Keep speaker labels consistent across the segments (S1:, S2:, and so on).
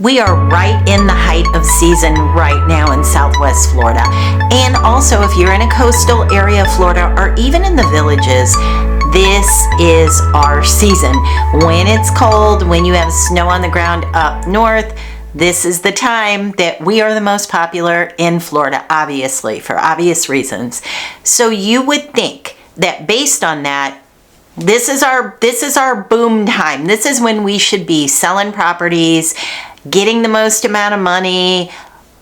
S1: We are right in the height of season right now in Southwest Florida. And also, if you're in a coastal area of Florida or even in the villages, this is our season. When it's cold, when you have snow on the ground up north, this is the time that we are the most popular in Florida, obviously, for obvious reasons. So you would think that based on that, this is our boom time. This is when we should be selling properties, getting the most amount of money,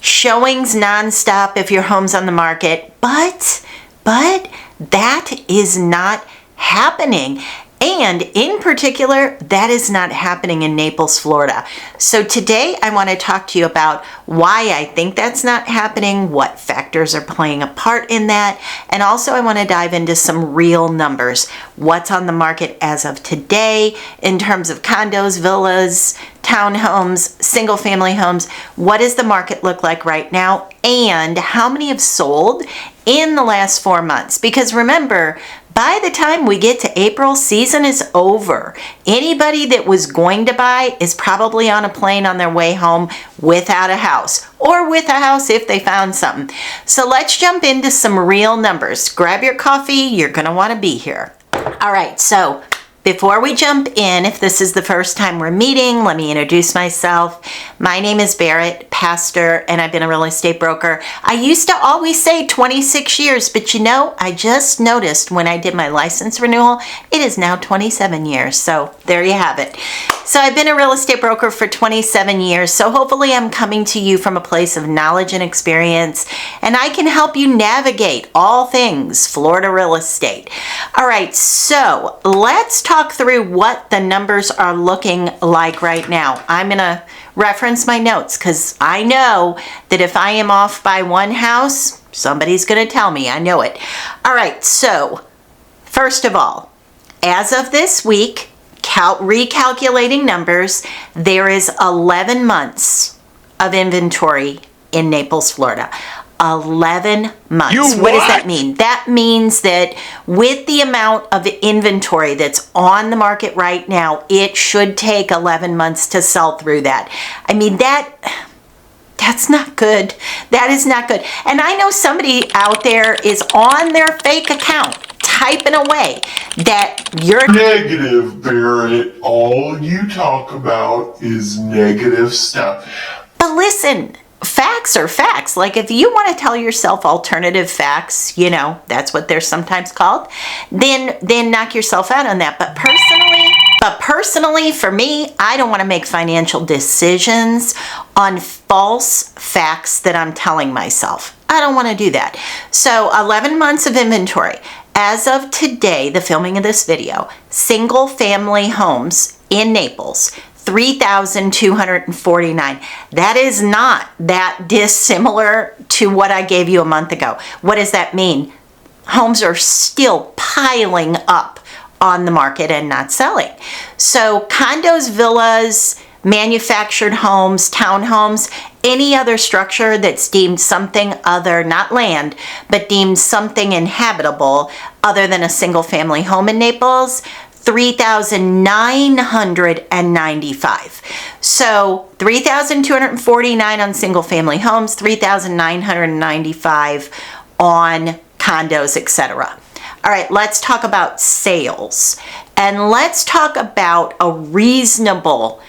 S1: showings nonstop if your home's on the market. But that is not happening. And in particular, that is not happening in Naples, Florida. So today I want to talk to you about why I think that's not happening, what factors are playing a part in that, and also I want to dive into some real numbers. What's on the market as of today in terms of condos, villas, townhomes, single family homes. What does the market look like right now? And how many have sold in the last 4 months? Because remember, by the time we get to April, season is over. Anybody that was going to buy is probably on a plane on their way home without a house, or with a house if they found something. So let's jump into some real numbers. Grab your coffee, you're gonna wanna be here. All right, so before we jump in, if this is the first time we're meeting, let me introduce myself. My name is Barrett Pastor, and I've been a real estate broker. I used to always say 26 years, but you know, I just noticed when I did my license renewal, it is now 27 years. So there you have it. So I've been a real estate broker for 27 years. So hopefully I'm coming to you from a place of knowledge and experience, and I can help you navigate all things Florida real estate. All right, so let's talk through what the numbers are looking like right now. I'm gonna reference my notes because I know that if I am off by one house, somebody's gonna tell me. I know it. All right, so first of all, as of this week, recalculating numbers, there is 11 months of inventory in Naples, Florida. 11 months. What does that mean? That means that with the amount of inventory that's on the market right now, it should take 11 months to sell through that. I mean, that's not good. That is not good. And I know somebody out there is on their fake account typing away that you're
S2: negative, Barrett. All you talk about is negative stuff.
S1: But listen, facts are facts. Like if you want to tell yourself alternative facts, you know, that's what they're sometimes called, then knock yourself out on that. But personally, for me, I don't want to make financial decisions on false facts that I'm telling myself. I don't want to do that. So 11 months of inventory. As of today, the filming of this video, single family homes in Naples, 3,249. That is not that dissimilar to what I gave you a month ago. What does that mean? Homes are still piling up on the market and not selling. So condos, villas, manufactured homes, townhomes, any other structure that's deemed something other, not land, but deemed something inhabitable other than a single family home in Naples, 3,995. So 3,249 on single family homes, 3,995 on condos, etc. All right, let's talk about sales. And let's talk about a reasonable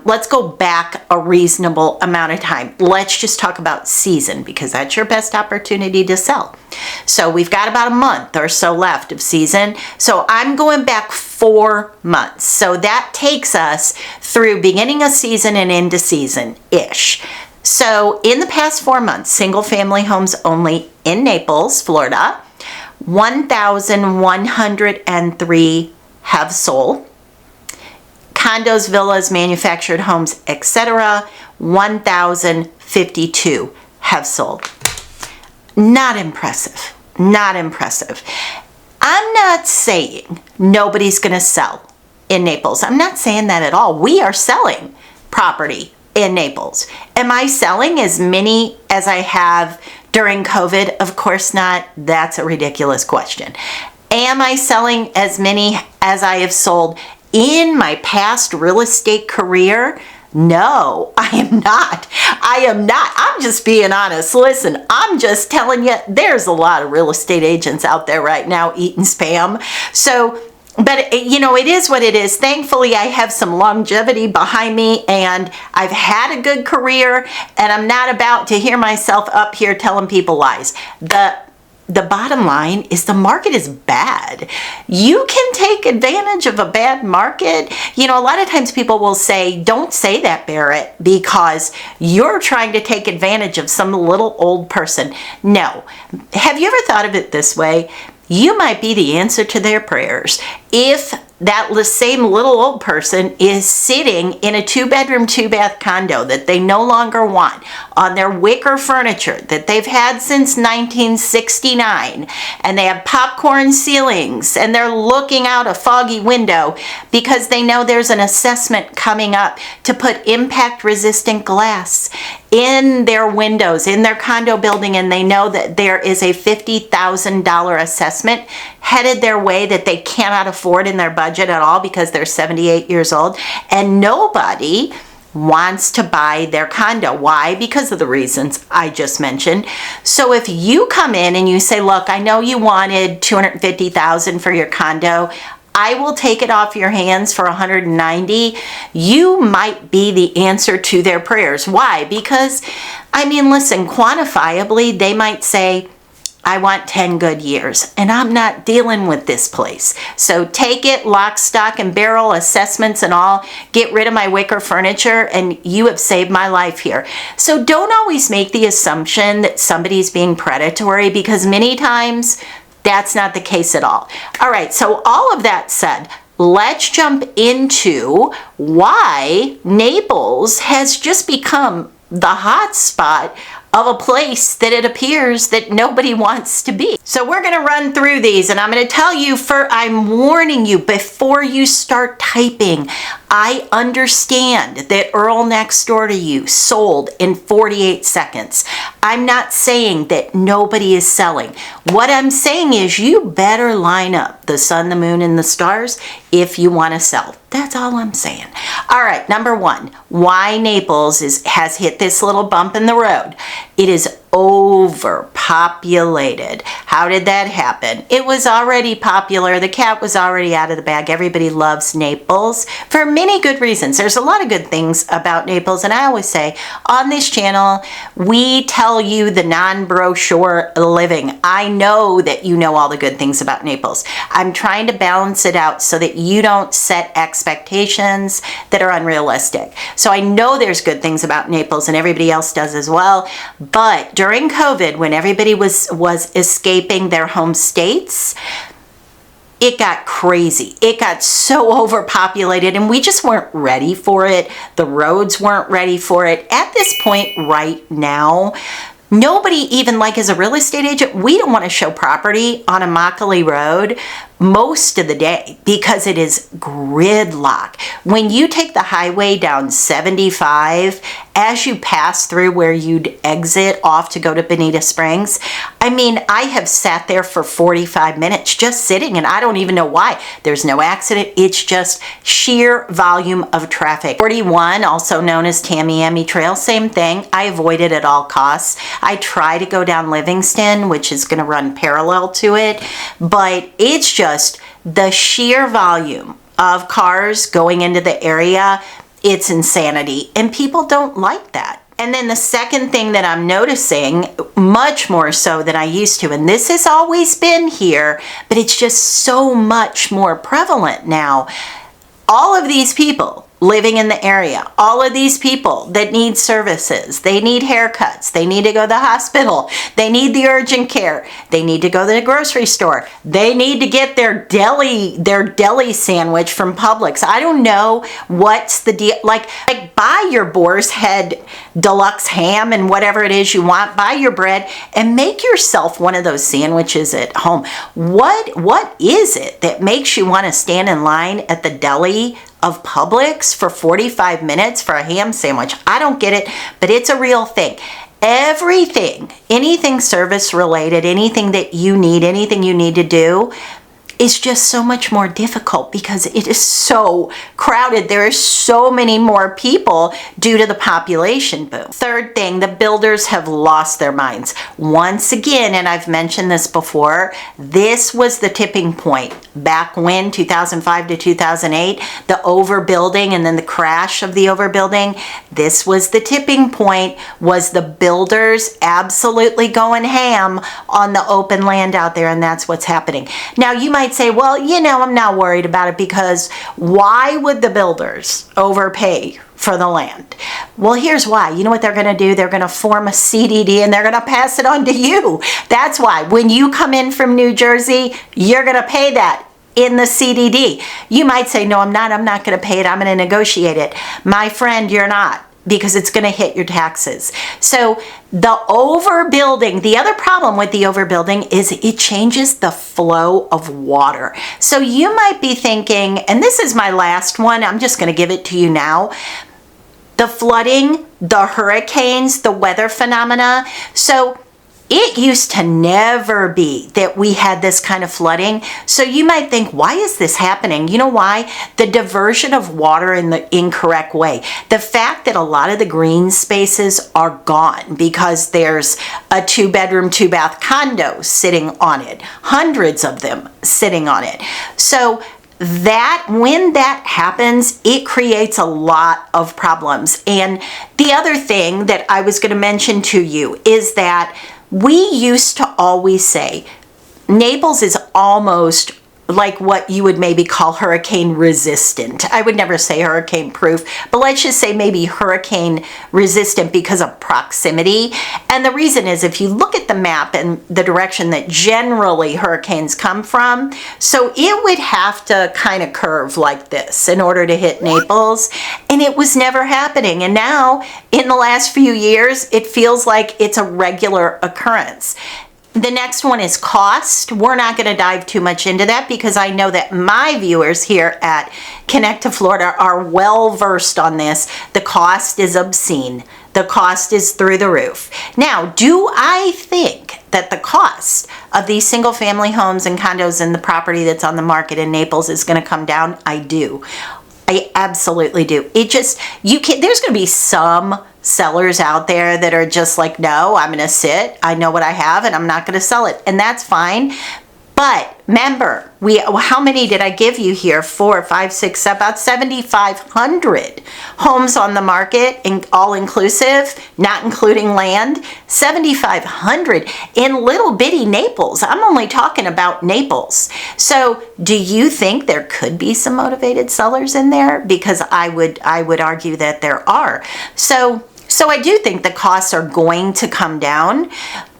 S1: let's go back a reasonable amount of time. Let's just talk about season because that's your best opportunity to sell. So we've got about a month or so left of season. So I'm going back 4 months. So that takes us through beginning of season and into season-ish. So in the past 4 months, single family homes only in Naples, Florida, 1,103 have sold. Condos, villas, manufactured homes, etc., 1,052 have sold. Not impressive. Not impressive. I'm not saying nobody's going to sell in Naples. I'm not saying that at all. We are selling property in Naples. Am I selling as many as I have during COVID? Of course not. That's a ridiculous question. Am I selling as many as I have sold in my past real estate career? No, I am not. I am not. I'm just being honest. Listen, I'm just telling you, there's a lot of real estate agents out there right now eating spam. So, but it is what it is. Thankfully, I have some longevity behind me and I've had a good career, and I'm not about to hear myself up here telling people lies. The bottom line is the market is bad. You can take advantage of a bad market. A lot of times people will say, don't say that, Barrett, because you're trying to take advantage of some little old person. No. Have you ever thought of it this way? You might be the answer to their prayers. If that same little old person is sitting in a 2-bedroom, 2-bath condo that they no longer want, on their wicker furniture that they've had since 1969, and they have popcorn ceilings, and they're looking out a foggy window because they know there's an assessment coming up to put impact-resistant glass in their windows, in their condo building, and they know that there is a $50,000 assessment headed their way that they cannot afford in their budget at all because they're 78 years old, and nobody wants to buy their condo. Why? Because of the reasons I just mentioned. So if you come in and you say, look, I know you wanted $250,000 for your condo, I will take it off your hands for $190,000. You might be the answer to their prayers. Why? Because, listen, quantifiably, they might say, I want 10 good years, and I'm not dealing with this place. So take it, lock, stock, and barrel, assessments and all. Get rid of my wicker furniture, and you have saved my life here. So don't always make the assumption that somebody's being predatory, because many times that's not the case at all. All right, so all of that said, let's jump into why Naples has just become the hot spot of a place that it appears that nobody wants to be. So we're going to run through these, and I'm going to tell you, I'm warning you before you start typing. I understand that Earl next door to you sold in 48 seconds. I'm not saying that nobody is selling. What I'm saying is you better line up the sun, the moon, and the stars if you want to sell. That's all I'm saying. All right, number one, why Naples has hit this little bump in the road. It is overpopulated. How did that happen? It was already popular. The cat was already out of the bag. Everybody loves Naples for many good reasons. There's a lot of good things about Naples, and I always say on this channel, we tell you the non-brochure living. I know that you know all the good things about Naples. I'm trying to balance it out so that you don't set expectations that are unrealistic. So I know there's good things about Naples, and everybody else does as well, but during COVID, when everybody was escaping their home states, it got crazy. It got so overpopulated, and we just weren't ready for it. The roads weren't ready for it. At this point right now, nobody even, as a real estate agent, we don't want to show property on Immokalee Road most of the day because it is gridlock. When you take the highway down 75, as you pass through where you'd exit off to go to Bonita Springs, I have sat there for 45 minutes just sitting, and I don't even know why. There's no accident. It's just sheer volume of traffic. 41, also known as Tamiami Trail, same thing. I avoid it at all costs. I try to go down Livingston, which is going to run parallel to it, but it's just the sheer volume of cars going into the area. It's insanity, and people don't like that. And then the second thing that I'm noticing, much more so than I used to, and this has always been here, but it's just so much more prevalent now. All of these people living in the area, all of these people that need services, they need haircuts, they need to go to the hospital, they need the urgent care, they need to go to the grocery store, they need to get their deli sandwich from Publix. I don't know what's the deal. Buy your boar's head deluxe ham and whatever it is you want, buy your bread and make yourself one of those sandwiches at home. What is it that makes you want to stand in line at the deli of Publix for 45 minutes for a ham sandwich? I don't get it, but it's a real thing. Everything, anything service related, anything that you need, anything you need to do, is just so much more difficult because it is so crowded. There are so many more people due to the population boom. Third thing, the builders have lost their minds. Once again, and I've mentioned this before, this was the tipping point back when 2005 to 2008, the overbuilding and then the crash of the overbuilding. This was the tipping point, was the builders absolutely going ham on the open land out there, and that's what's happening. Now you might say, well, I'm not worried about it because why would the builders overpay for the land? Well, here's why. You know what they're going to do? They're going to form a CDD and they're going to pass it on to you. That's why. When you come in from New Jersey, you're going to pay that in the CDD. You might say, no, I'm not going to pay it. I'm going to negotiate it. My friend, you're not, because it's going to hit your taxes. So the overbuilding, the other problem with the overbuilding is it changes the flow of water. So you might be thinking, and this is my last one, I'm just going to give it to you now. The flooding, the hurricanes, the weather phenomena. So it used to never be that we had this kind of flooding. So you might think, why is this happening? You know why? The diversion of water in the incorrect way. The fact that a lot of the green spaces are gone because there's a 2-bedroom, 2-bath condo sitting on it, hundreds of them sitting on it. So that when that happens, it creates a lot of problems. And the other thing that I was going to mention to you is that we used to always say Naples is almost like what you would maybe call hurricane resistant. I would never say hurricane proof, but let's just say maybe hurricane resistant because of proximity. And the reason is if you look at the map and the direction that generally hurricanes come from, so it would have to kind of curve like this in order to hit Naples, and it was never happening. And now in the last few years, it feels like it's a regular occurrence. The next one is cost. We're not going to dive too much into that because I know that my viewers here at Connect to Florida are well versed on this. The cost is obscene. The cost is through the roof. Now, do I think that the cost of these single family homes and condos and the property that's on the market in Naples is going to come down? I do. I absolutely do. There's going to be some sellers out there that are just like, no, I'm going to sit. I know what I have and I'm not going to sell it. And that's fine. But remember, how many did I give you here? 4, 5, 6, about 7,500 homes on the market, all inclusive, not including land. 7,500 in little bitty Naples. I'm only talking about Naples. So do you think there could be some motivated sellers in there? Because I would argue that there are. So I do think the costs are going to come down,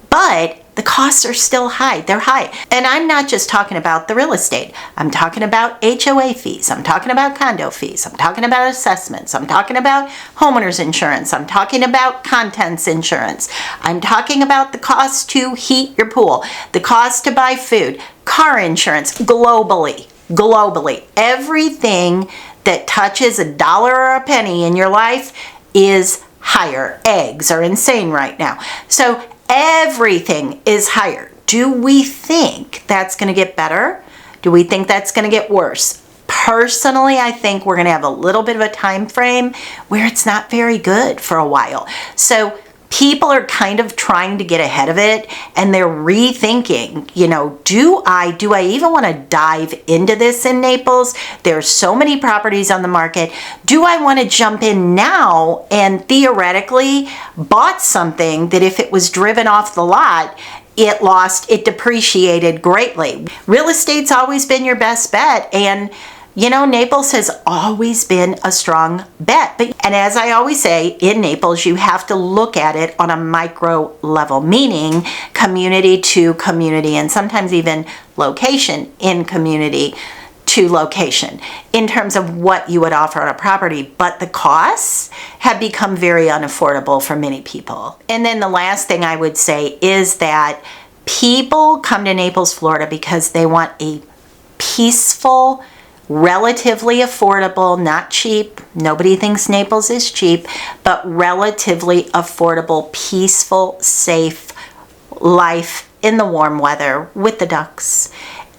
S1: but the costs are still high. They're high. And I'm not just talking about the real estate. I'm talking about HOA fees. I'm talking about condo fees. I'm talking about assessments. I'm talking about homeowners insurance. I'm talking about contents insurance. I'm talking about the cost to heat your pool, the cost to buy food, car insurance globally. Everything that touches a dollar or a penny in your life is higher. Eggs are insane right now. So everything is higher. Do we think that's going to get better? Do we think that's going to get worse? Personally, I think we're going to have a little bit of a time frame where it's not very good for a while. So people are kind of trying to get ahead of it and they're rethinking, do I even want to dive into this in Naples? There's so many properties on the market. Do I want to jump in now and theoretically bought something that if it was driven off the lot, it depreciated greatly? Real estate's always been your best bet, and Naples has always been a strong bet. And as I always say, in Naples, you have to look at it on a micro level, meaning community to community, and sometimes even location in community to location in terms of what you would offer on a property. But the costs have become very unaffordable for many people. And then the last thing I would say is that people come to Naples, Florida because they want a peaceful, relatively affordable, not cheap. Nobody thinks Naples is cheap, but relatively affordable, peaceful, safe life in the warm weather with the ducks.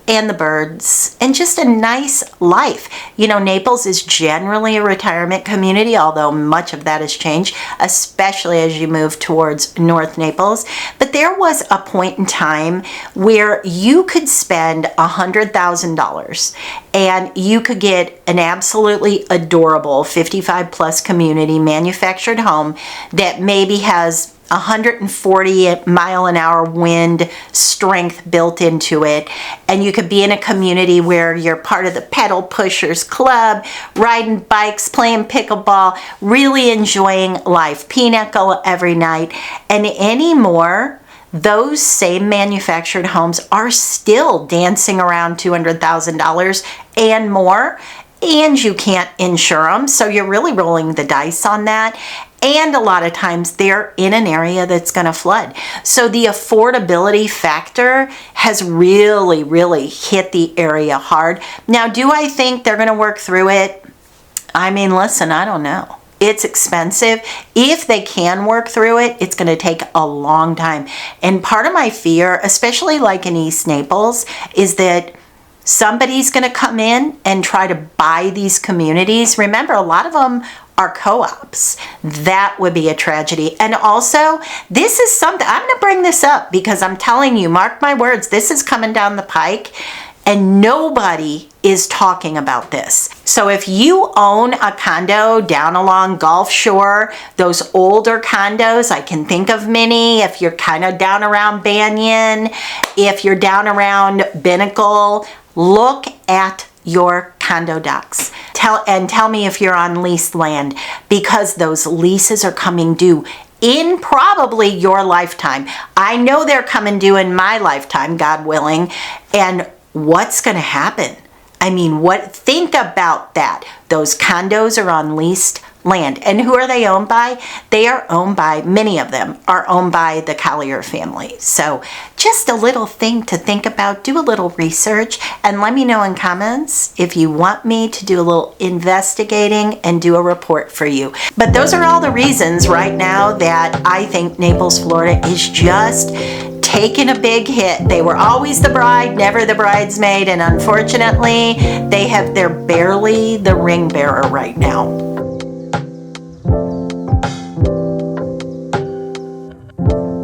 S1: and the birds and just a nice life. You know, Naples is generally a retirement community, although much of that has changed, especially as you move towards North Naples. But there was a point in time where you could spend $100,000 and you could get an absolutely adorable 55 plus community manufactured home that maybe has 140 mile an hour wind strength built into it, and you could be in a community where you're part of the pedal pushers club, riding bikes, playing pickleball, really enjoying life, pinnacle every night. And anymore, those same manufactured homes are still dancing around $200,000 and more, and you can't insure them, so you're really rolling the dice on that. And a lot of times they're in an area that's going to flood. So the affordability factor has really, really hit the area hard. Now, do I think they're going to work through it? I mean, listen, I don't know. It's expensive. If they can work through it, it's going to take a long time. And part of my fear, especially like in East Naples, is that somebody's going to come in and try to buy these communities. Remember, a lot of them are co-ops. That would be a tragedy. And also, this is something, I'm going to bring this up because I'm telling you, mark my words, this is coming down the pike and nobody is talking about this. So if you own a condo down along Gulf Shore, those older condos, I can think of many, if you're kind of down around Banyan, if you're down around Binnacle, look at your condo docs. Tell me if you're on leased land, because those leases are coming due in probably your lifetime. I know they're coming due in my lifetime, God willing. And what's going to happen? I mean, think about that. Those condos are on leased land. And who are they owned by? They are owned by, many of them are owned by the Collier family. So just a little thing to think about. Do a little research and let me know in comments if you want me to do a little investigating and do a report for you. But those are all the reasons right now that I think Naples, Florida is just taking a big hit. They were always the bride, never the bridesmaid, and unfortunately, they're barely the ring bearer right now.